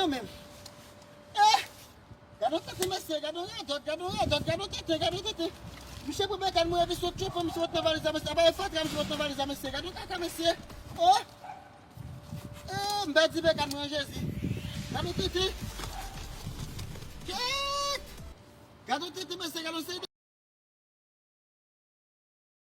non même. Gado tete monsieur, gado tete. Monsieur pour mettre moi sur tout pour monsieur votre valise monsieur. Ba fat monsieur votre valise monsieur. Gado kaka monsieur. Oh. Mbadi be kan moi Jésus. Gado tete. Gado tete monsieur, gado c'est